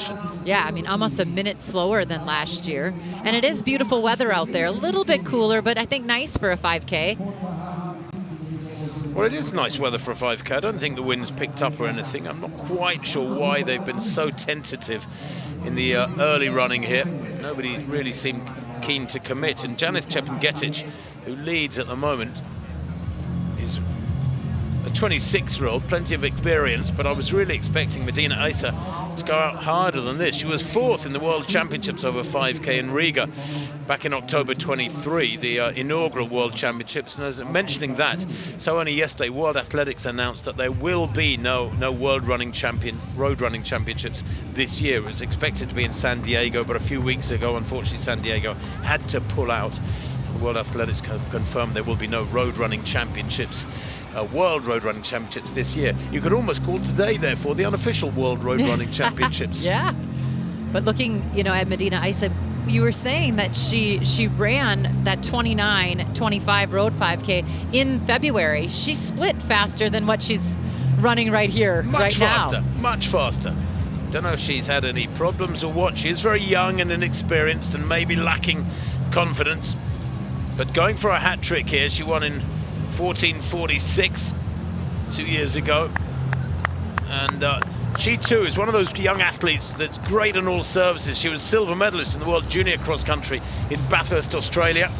fashion. Yeah, I mean, almost a minute slower than last year. And it is beautiful weather out there. A little bit cooler, but I think nice for a 5K. Well, it is nice weather for a 5K. I don't think the wind's picked up or anything. I'm not quite sure why they've been so tentative in the early running here. Nobody really seemed keen to commit. And Janeth Chepengetic, who leads at the moment, is a 26-year-old, plenty of experience, but I was really expecting Medina Eisa to go out harder than this. She was 4th in the World Championships over 5K in Riga back in October 23, the inaugural World Championships. And as mentioning that, so only yesterday, World Athletics announced that there will be no World Road Running Championships this year. It was expected to be in San Diego, but a few weeks ago, unfortunately, San Diego had to pull out. The World Athletics confirmed there will be no Road Running Championships. World Road Running Championships this year. You could almost call today, therefore, the unofficial World Road Running Championships. Yeah, but looking, at Medina Eisa, you were saying that she ran that 29-25 road 5K in February. She split faster than what she's running right here, right now. Much faster. Don't know if she's had any problems or what. She is very young and inexperienced and maybe lacking confidence. But going for a hat trick here, she won in 14:46 2 years ago, and she too is one of those young athletes that's great on all services. She was silver medalist in the World Junior Cross Country in Bathurst, Australia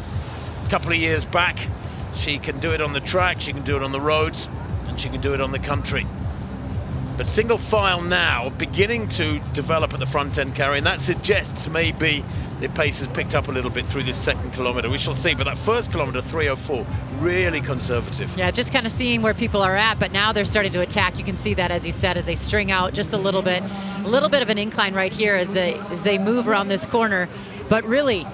a couple of years back. She can do it on the track, she can do it on the roads, and she can do it on the country. But single file now beginning to develop at the front end carry, and that suggests maybe the pace has picked up a little bit through this second kilometre. We shall see, but that first kilometre, 3:04, really conservative. Yeah, just kind of seeing where people are at, but now they're starting to attack. You can see that, as you said, as they string out just a little bit of an incline right here as they move around this corner. But really,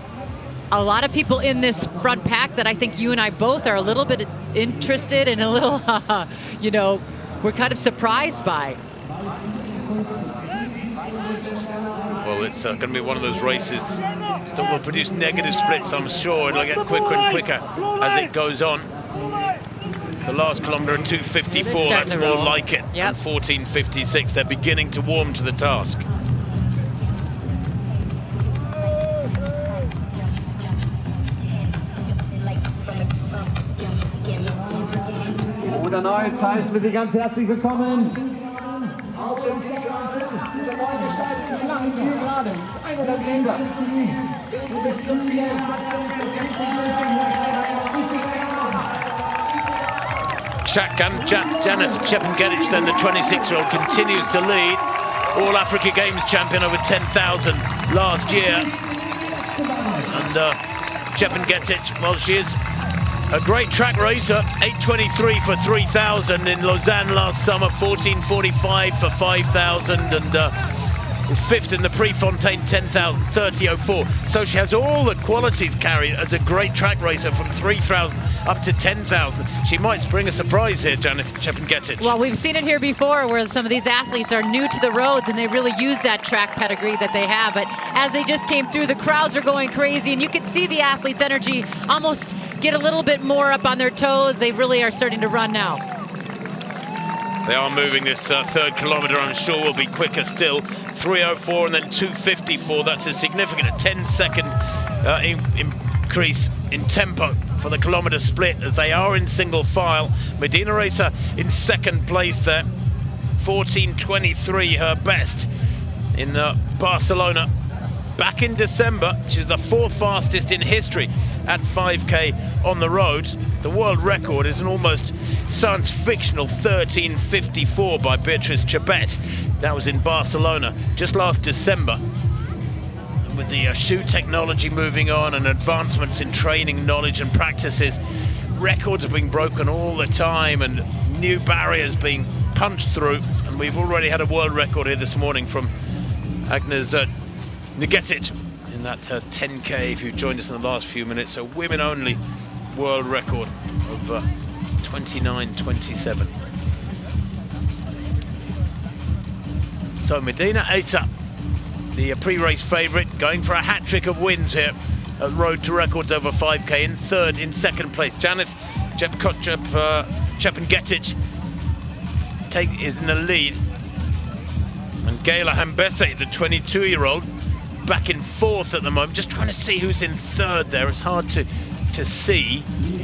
a lot of people in this front pack that I think you and I both are a little bit interested and a little, we're kind of surprised by. Well, it's going to be one of those races that will produce negative splits, I'm sure. It'll get quicker and quicker as it goes on. The last kilometre at 2:54, that's more like it. Yep. And 14:56, they're beginning to warm to the task. Oder Neues heißt wir Sie ganz herzlich willkommen. Auf dem diese neue Gestaltung der langen Zielgerade. 100 Meter. Bis zum Ziel. Janeth Chepengetic, then the 26-year-old, continues to lead. All Africa Games champion over 10,000 last year. And Chepengetic, well, she is a great track racer. 8:23 for 3,000 in Lausanne last summer, 14:45 for 5,000, and is 5th in the Prefontaine 10,000, 30:04. So she has all the qualities carried as a great track racer from 3,000 up to 10,000. She might spring a surprise here, Janeth Chepengetic. Well, we've seen it here before where some of these athletes are new to the roads and they really use that track pedigree that they have. But as they just came through, the crowds are going crazy, and you can see the athletes' energy almost get a little bit more up on their toes. They really are starting to run now. They are moving this third kilometre, I'm sure will be quicker still. 3:04 and then 2:54, that's a significant 10-second increase in tempo for the kilometre split as they are in single file. Medina Eisa in second place there, 14:23, her best in Barcelona back in December. She's the 4th fastest in history at 5K on the roads. The world record is an almost science-fictional 13:54 by Beatrice Chebet. That was in Barcelona just last December. With the shoe technology moving on and advancements in training knowledge and practices, records are being broken all the time and new barriers being punched through. And we've already had a world record here this morning from Agnes Nigetic in that 10K, if you joined us in the last few minutes. A women-only world record of 29:27. So Medina Eisa, the pre-race favourite, going for a hat-trick of wins here at Road to Records over 5K. In second place, Janeth Chepengetic is in the lead. And Gela Hambese, the 22-year-old, back in fourth at the moment. Just trying to see who's in third there. It's hard to see. Is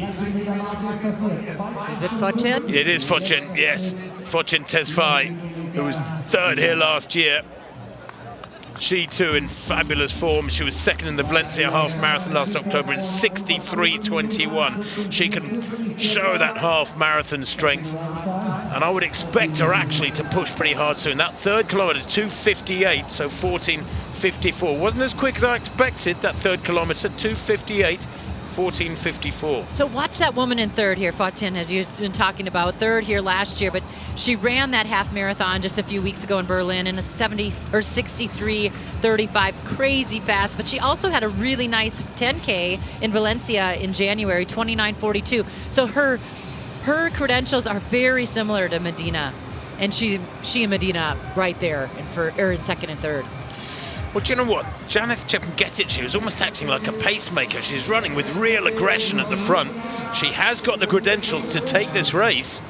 it Fortune? It is Fortune, yes. Fortune Tesfaye, who was third here last year. She too in fabulous form. She was second in the Valencia half marathon last October in 63:21. She can show that half marathon strength, and I would expect her actually to push pretty hard soon. That third kilometre, 2:58, so 14:54. Wasn't as quick as I expected, that third kilometre, 2:58. 14:54. So watch that woman in third here, Fortune, as you've been talking about, third here last year, but she ran that half marathon just a few weeks ago in Berlin in a 63:35, crazy fast. But she also had a really nice 10K in Valencia in January, 29:42. So her credentials are very similar to Medina, and she and Medina right there in second and third. Well, do you know what? Janeth Chepngetich, she was almost acting like a pacemaker. She's running with real aggression at the front. She has got the credentials to take this race,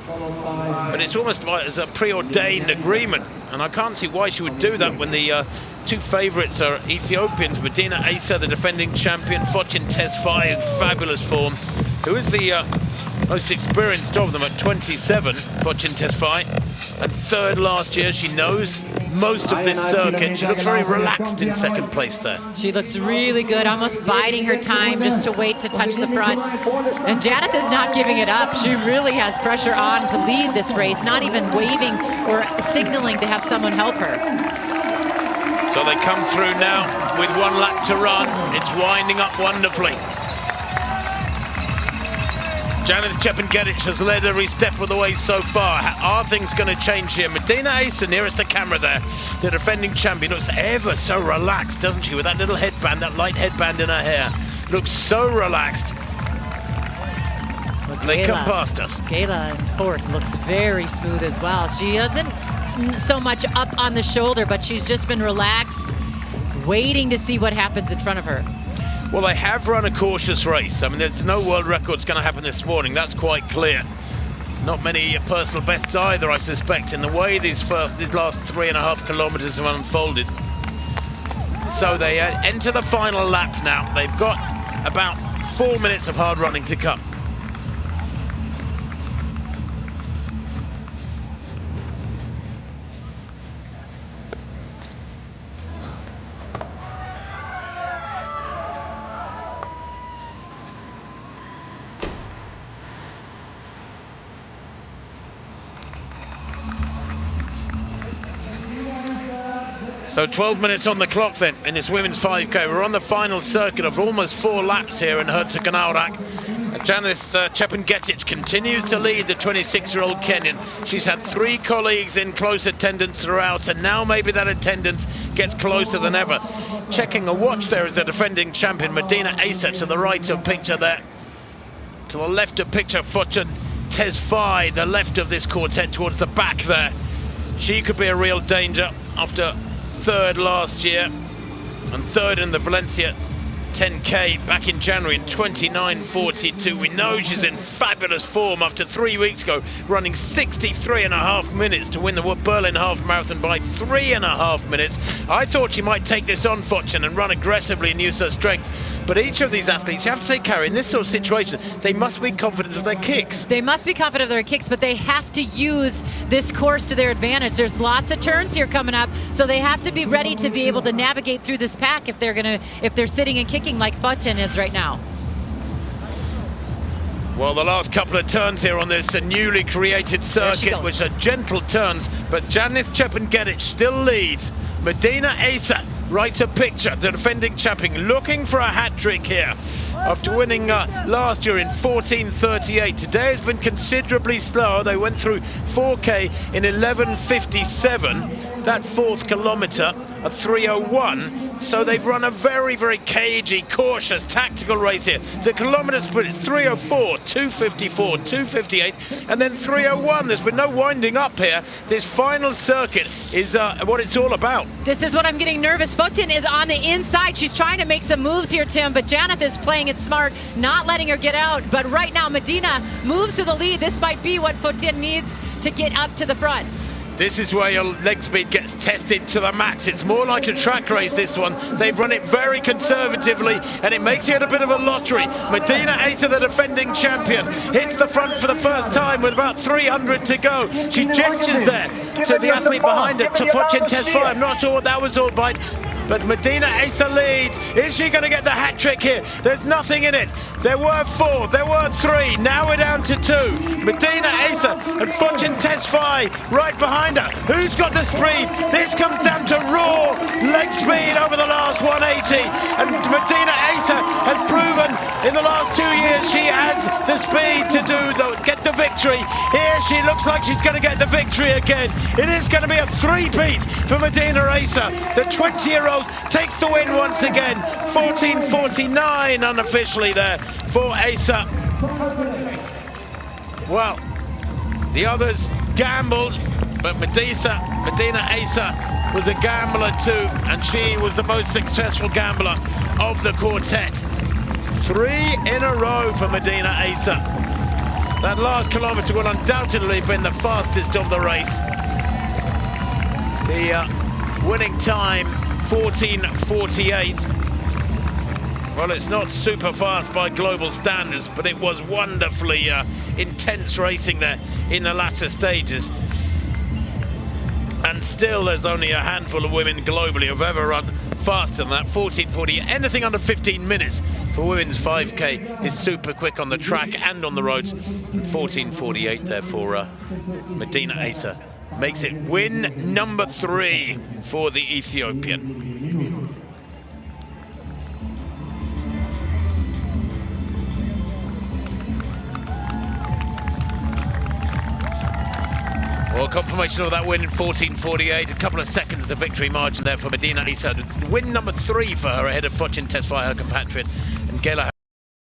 but it's almost like as a preordained agreement. And I can't see why she would do that when the two favourites are Ethiopians, Medina Eisa, the defending champion, Fortune Tesfaye in fabulous form, who is the most experienced of them at 27, Fortune Tesfaye, and third last year. She knows most of this circuit. She looks very relaxed in second place there. She looks really good, almost biding her time just to wait to touch the front. And Janeth is not giving it up. She really has pressure on to lead this race, not even waving or signaling to have someone help her. So they come through now with 1 lap to run. It's winding up wonderfully. Janeth Chepngetich has led every step of the way so far. Are things going to change here? Medina Eisa, nearest the camera there, the defending champion, looks ever so relaxed, doesn't she? With that little headband, that light headband in her hair. Looks so relaxed. Well, they come past us. Gela in fourth looks very smooth as well. She isn't so much up on the shoulder, but she's just been relaxed, waiting to see what happens in front of her. Well, they have run a cautious race. I mean, there's no world records going to happen this morning. That's quite clear. Not many personal bests either, I suspect, in the way these last 3.5 kilometres have unfolded. So they enter the final lap now. They've got about 4 minutes of hard running to come. So 12 minutes on the clock then in this women's 5K. We're on the final circuit of almost 4 laps here in Herzogenaurach. Janeth Chepngetich continues to lead the 26-year-old Kenyan. She's had 3 colleagues in close attendance throughout, and now maybe that attendance gets closer than ever. Checking a watch there is the defending champion, Medina Eisa, to the right of picture there. To the left of picture, Fortune Tesfaye, the left of this quartet towards the back there. She could be a real danger after third last year and third in the Valencia 10K back in January in 29:42. We know she's in fabulous form after 3 weeks ago, running 63.5 minutes to win the Berlin half marathon by 3.5 minutes. I thought she might take this on, Fortune, and run aggressively and use her strength. But each of these athletes, you have to say, Carrie, in this sort of situation, they must be confident of their kicks. They must be confident of their kicks, but they have to use this course to their advantage. There's lots of turns here coming up, so they have to be ready to be able to navigate through this pack if they're sitting and kicking like Fortune is right now. Well, the last couple of turns here on this newly created circuit, which are gentle turns, but Janeth Chepngetich still leads. Medina Eisa, right of picture, the defending champion, looking for a hat-trick here after winning last year in 14:38. Today has been considerably slower. They went through 4K in 11:57. That 4th kilometre at 3:01. So they've run a very, very cagey, cautious, tactical race here. The kilometre split is 3:04, 2:54, 2:58, and then 3:01. There's been no winding up here. This final circuit is what it's all about. This is what I'm getting nervous. Fortune is on the inside. She's trying to make some moves here, Tim, but Janeth is playing it smart, not letting her get out. But right now, Medina moves to the lead. This might be what Fortune needs to get up to the front. This is where your leg speed gets tested to the max. It's more like a track race, this one. They've run it very conservatively, and it makes it a bit of a lottery. Medina Eisa, the defending champion, hits the front for the first time with about 300 to go. She gestures there to the athlete behind her, to Fortune Tesfaye. I'm not sure what that was all about. But Medina Eisa leads. Is she going to get the hat trick here? There's nothing in it. There were 4, there were 3. Now we're down to 2. Medina Eisa and Fortune Tesfaye right behind her. Who's got the speed? This comes down to raw leg speed over the last 180. And Medina Eisa has proven in the last 2 years she has the speed to get the victory. Here she looks like she's going to get the victory again. It is going to be a 3-peat for Medina Eisa. The 20-year-old takes the win once again. 14:49 unofficially there for Eisa. Well, the others gambled, but Medina Eisa was a gambler too, and she was the most successful gambler of the quartet. 3 in a row for Medina Eisa. That last kilometre will undoubtedly have been the fastest of the race. The winning time 14:48. Well, it's not super fast by global standards, but it was wonderfully intense racing there in the latter stages. And still there's only a handful of women globally who've ever run faster than that. 14:40. Anything under 15 minutes for women's 5K is super quick on the track and on the roads. And 14:48 there for Medina Eisa. Makes it win number 3 for the Ethiopian. Well, confirmation of that win in 14:48. A couple of seconds the victory margin there for Medina Eisa. Win number 3 for her ahead of Fortune Tesfaye, her compatriot, and Gela.